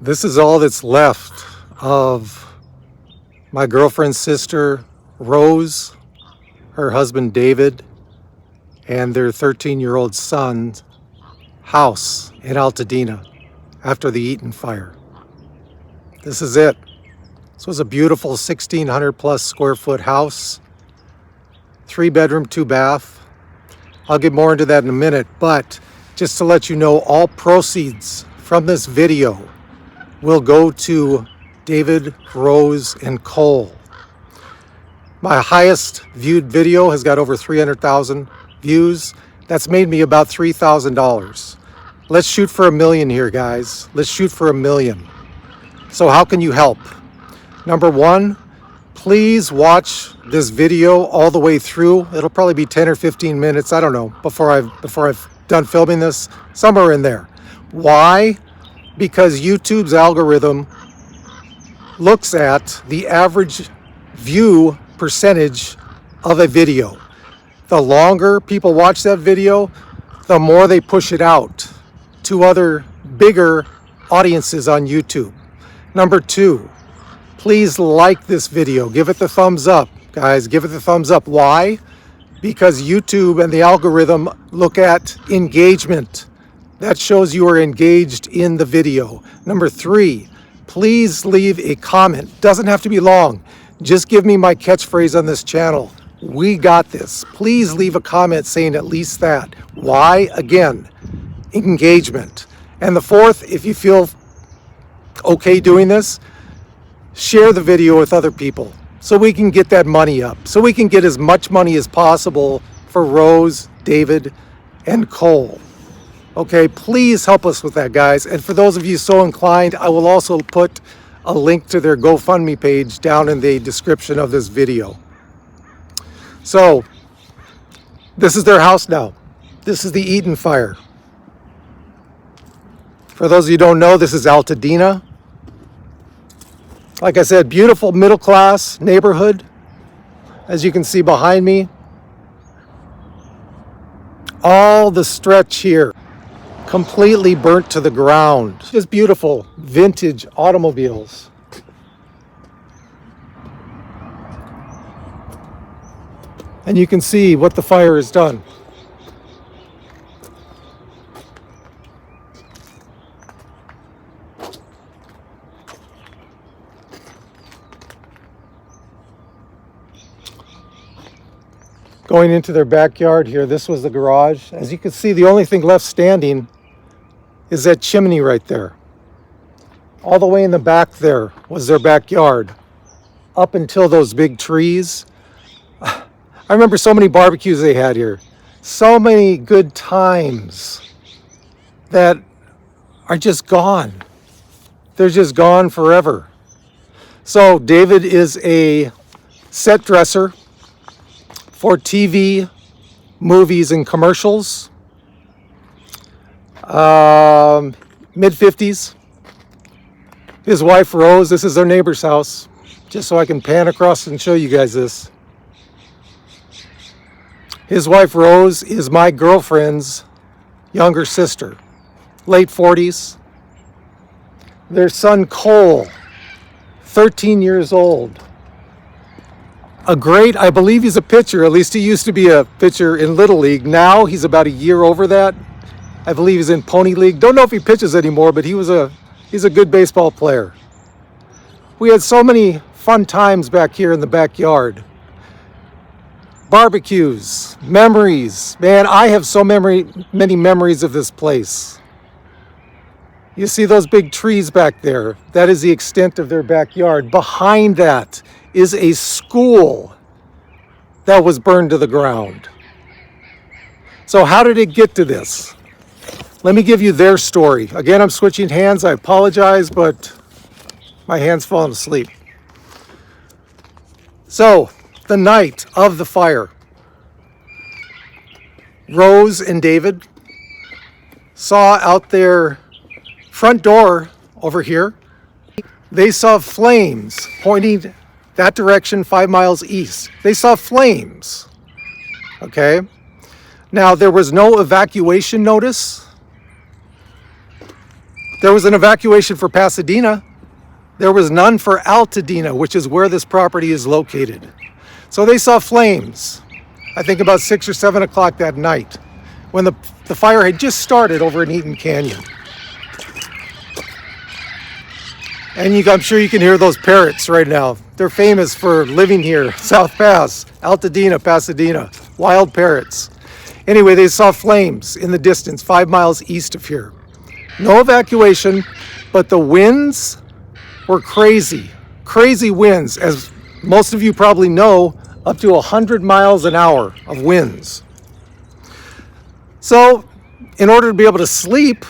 This is all that's left of my girlfriend's sister, Rose, her husband, David, and their 13-year-old son's house in Altadena after the Eaton fire. This is it. This was a beautiful 1,600 plus square foot house, 3-bedroom, 2-bath. I'll get more into that in a minute, but just to let you know, all proceeds from this video will go to David, Rose, and Cole. My highest viewed video has got over 300,000 views. That's made me about $3,000. Let's shoot for $1 million here, guys. Let's shoot for $1 million. So how can you help? Number one, please watch this video all the way through. It'll probably be 10 or 15 minutes, I don't know, before I've done filming this, somewhere in there. Why? Because YouTube's algorithm looks at the average view percentage of a video. The longer people watch that video, the more they push it out to other bigger audiences on YouTube. Number two, please like this video. Give it the thumbs up, guys. Give it the thumbs up. Why? Because YouTube and the algorithm look at engagement. That shows you are engaged in the video. Number three, please leave a comment. Doesn't have to be long. Just give me my catchphrase on this channel. We got this. Please leave a comment saying at least that. Why? Again, engagement. And the fourth, if you feel okay doing this, share the video with other people so we can get that money up, so we can get as much money as possible for Rose, David, and Cole. Okay, please help us with that, guys. And for those of you so inclined, I will also put a link to their GoFundMe page down in the description of this video. So, this is their house now. This is the Eaton fire. For those of you who don't know, this is Altadena. Like I said, beautiful middle-class neighborhood. As you can see behind me, all the stretch here completely burnt to the ground. Just beautiful vintage automobiles. And you can see what the fire has done. Going into their backyard here, this was the garage. As you can see, the only thing left standing is that chimney right there. All the way in the back there was their backyard, up until those big trees. I remember so many barbecues they had here. So many good times that are just gone. They're just gone forever. So David is a set dresser for TV, movies, and commercials. Mid-50s. His wife, Rose, this is their neighbor's house, just so I can pan across and show you guys this. His wife, Rose, is my girlfriend's younger sister, late 40s. Their son, Cole, 13 years old. A great, I believe he's a pitcher, at least he used to be a pitcher in Little League. Now he's about a year over that. I believe he's in Pony League. Don't know if he pitches anymore, but he's a good baseball player. We had so many fun times back here in the backyard. Barbecues, memories. Man, I have so many memories of this place. You see those big trees back there? That is the extent of their backyard. Behind that is a school that was burned to the ground. So how did it get to this? Let me give you their story. Again, I'm switching hands. I apologize, but my hand's falling asleep. So, the night of the fire, Rose and David saw out their front door over here, they saw flames pointing that direction 5 miles east. They saw flames. Okay? Now, there was no evacuation notice. There was an evacuation for Pasadena. There was none for Altadena, which is where this property is located. So they saw flames, I think about 6 or 7 o'clock that night, when the fire had just started over in Eaton Canyon. And I'm sure you can hear those parrots right now. They're famous for living here. South Pass, Altadena, Pasadena, wild parrots. Anyway, they saw flames in the distance, 5 miles east of here. No evacuation, but the winds were crazy. Crazy winds, as most of you probably know, up to 100 miles an hour of winds. So, in order to be able to sleep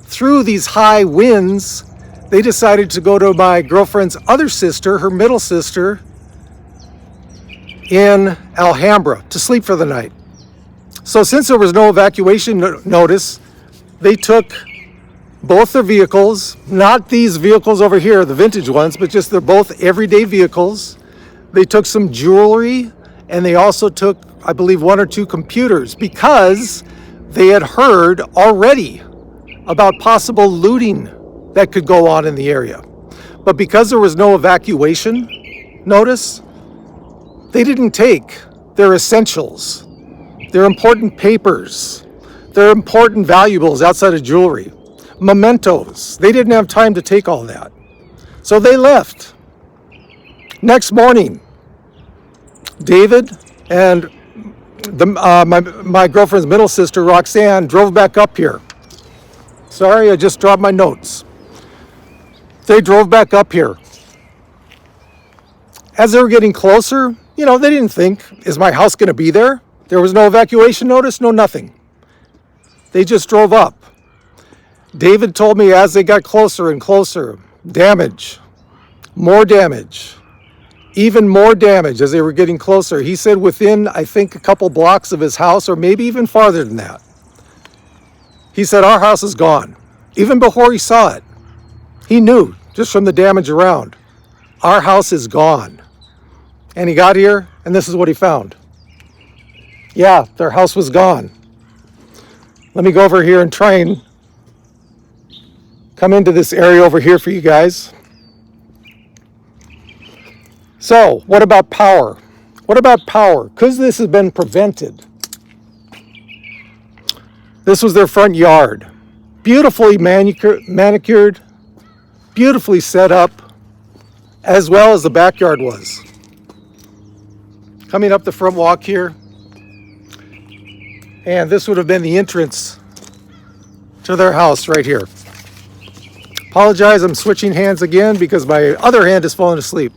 through these high winds, they decided to go to my girlfriend's other sister, her middle sister, in Alhambra to sleep for the night. So since there was no evacuation notice, they took both their vehicles, not these vehicles over here, the vintage ones, but just they're both everyday vehicles. They took some jewelry, and they also took, I believe, 1 or 2 computers, because they had heard already about possible looting that could go on in the area. But because there was no evacuation notice, they didn't take their essentials, their important papers, their important valuables outside of jewelry, mementos. They didn't have time to take all that. So they left. Next morning, David and my girlfriend's middle sister, Roxanne, drove back up here. Sorry, I just dropped my notes. They drove back up here. As they were getting closer, they didn't think, is my house going to be there? There was no evacuation notice, no nothing. They just drove up. David told me as they got closer and closer, damage, more damage, even more damage as they were getting closer. He said within, I think, a couple blocks of his house, or maybe even farther than that. He said, our house is gone. Even before he saw it, he knew, just from the damage around, our house is gone. And he got here, and this is what he found. Yeah, their house was gone. Let me go over here and try and come into this area over here for you guys. So, what about power? What about power? Because this has been prevented. This was their front yard. Beautifully manicured, beautifully set up, as well as the backyard was. Coming up the front walk here, and this would have been the entrance to their house right here. Apologize, I'm switching hands again because my other hand is falling asleep.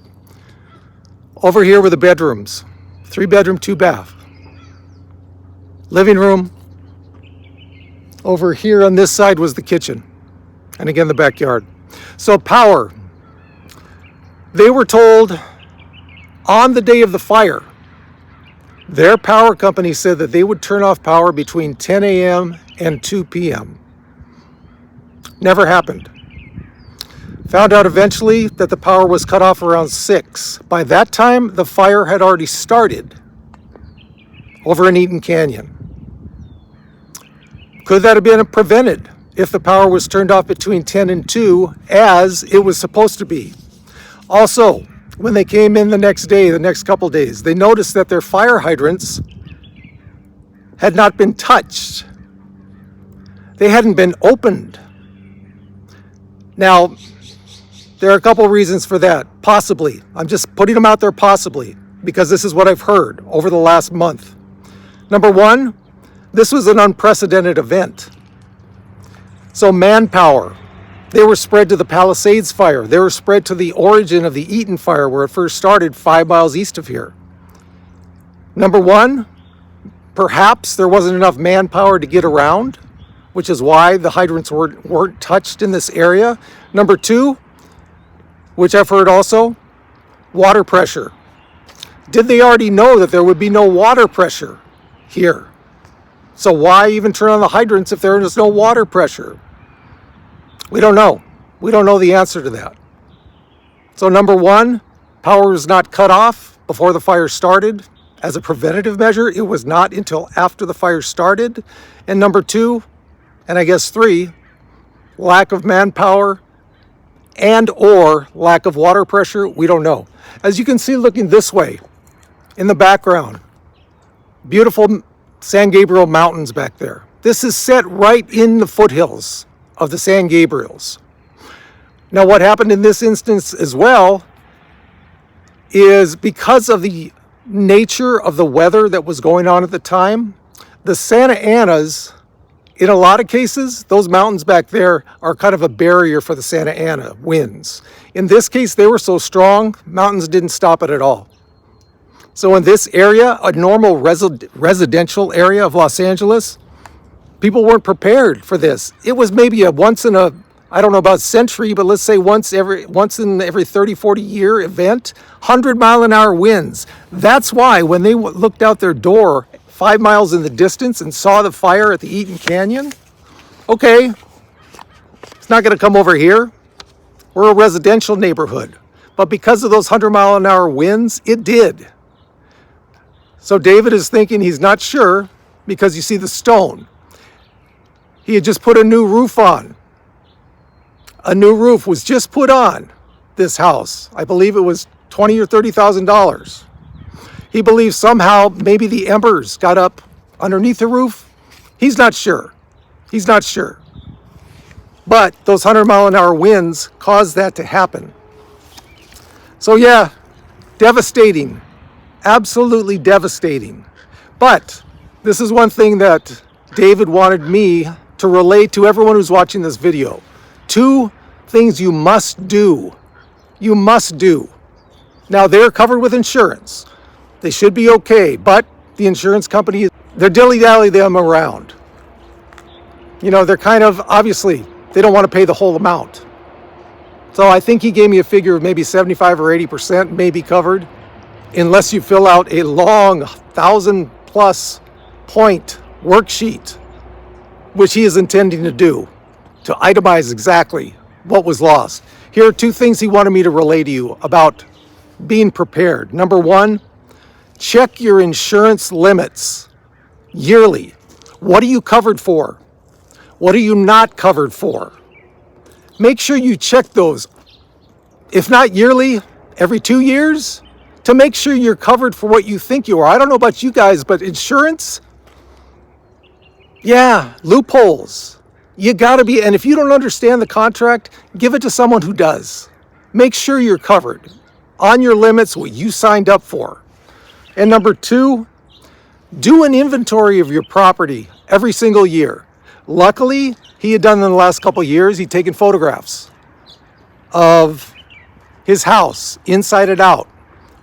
Over here were the bedrooms, 3-bedroom, 2-bath. Living room. Over here on this side was the kitchen, and again the backyard. So power, they were told on the day of the fire, their power company said that they would turn off power between 10 a.m. and 2 p.m. Never happened. Found out eventually that the power was cut off around 6. By that time, the fire had already started over in Eaton Canyon. Could that have been prevented if the power was turned off between 10 and 2 as it was supposed to be? Also, when they came in the next day, the next couple days, they noticed that their fire hydrants had not been touched. They hadn't been opened. Now, there are a couple reasons for that. Possibly. I'm just putting them out there possibly, because this is what I've heard over the last month. Number one, this was an unprecedented event. So manpower, they were spread to the Palisades fire. They were spread to the origin of the Eaton fire where it first started 5 miles east of here. Number one, perhaps there wasn't enough manpower to get around, which is why the hydrants weren't touched in this area. Number two, which I've heard also, water pressure. Did they already know that there would be no water pressure here? So why even turn on the hydrants if there is no water pressure? We don't know. We don't know the answer to that. So number one, power was not cut off before the fire started. As a preventative measure, it was not until after the fire started. And number two, and I guess three, lack of manpower, and or lack of water pressure, we don't know. As you can see looking this way in the background, beautiful San Gabriel Mountains back there. This is set right in the foothills of the San Gabriels. Now what happened in this instance as well is because of the nature of the weather that was going on at the time, the Santa Anas, in a lot of cases, those mountains back there are kind of a barrier for the Santa Ana winds. In this case, they were so strong, mountains didn't stop it at all. So in this area, a normal residential area of Los Angeles, people weren't prepared for this. It was maybe a once in a, I don't know about century, but let's say once in every 30, 40 year event, 100-mile-an-hour winds. That's why when they looked out their door 5 miles in the distance and saw the fire at the Eaton Canyon, okay, it's not gonna come over here. We're a residential neighborhood. But because of those 100-mile-an-hour winds, it did. So David is thinking he's not sure because you see the stone. He had just put a new roof on. A new roof was just put on this house. I believe it was $20,000 or $30,000. He believes somehow maybe the embers got up underneath the roof. He's not sure. He's not sure. But those 100-mile-an-hour winds caused that to happen. So yeah, devastating. Absolutely devastating. But this is one thing that David wanted me to relate to everyone who's watching this video. 2 things you must do. You must do. Now they're covered with insurance. They should be okay, but the insurance company, they're dilly-dally them around. You know, they're kind of, obviously, they don't want to pay the whole amount. So I think he gave me a figure of maybe 75 or 80% may be covered, unless you fill out a long 1,000+ point worksheet, which he is intending to do, to itemize exactly what was lost. Here are 2 things he wanted me to relay to you about being prepared. Number 1, check your insurance limits yearly. What are you covered for? What are you not covered for? Make sure you check those, if not yearly, every 2 years, to make sure you're covered for what you think you are. I don't know about you guys, but insurance, yeah, loopholes. You gotta be, and if you don't understand the contract, give it to someone who does. Make sure you're covered on your limits, what you signed up for. And number 2, do an inventory of your property every single year. Luckily, he had done in the last couple of years, he'd taken photographs of his house inside and out,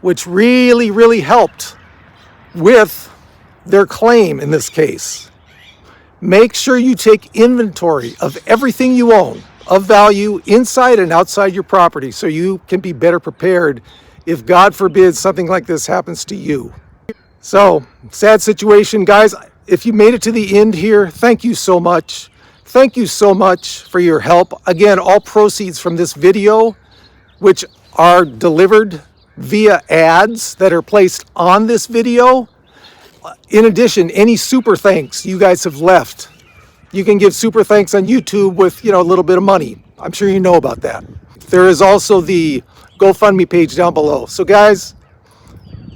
which really, really helped with their claim in this case. Make sure you take inventory of everything you own of value inside and outside your property so you can be better prepared if, God forbid, something like this happens to you. So, sad situation, guys. If you made it to the end here, thank you so much. Thank you so much for your help. Again, all proceeds from this video, which are delivered via ads that are placed on this video. In addition, any super thanks you guys have left, you can give super thanks on YouTube with, a little bit of money. I'm sure you know about that. There is also the GoFundMe page down below. So guys,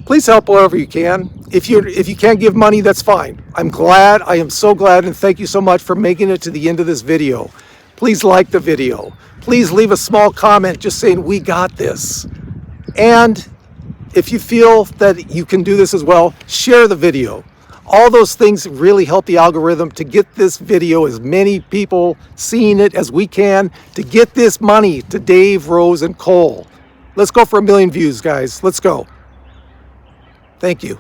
please help wherever you can. If you can't give money, that's fine. I am so glad, and thank you so much for making it to the end of this video. Please like the video. Please leave a small comment just saying, we got this. And if you feel that you can do this as well, share the video. All those things really help the algorithm to get this video, as many people seeing it as we can, to get this money to Dave, Rose, and Cole. Let's go for 1 million views, guys. Let's go. Thank you.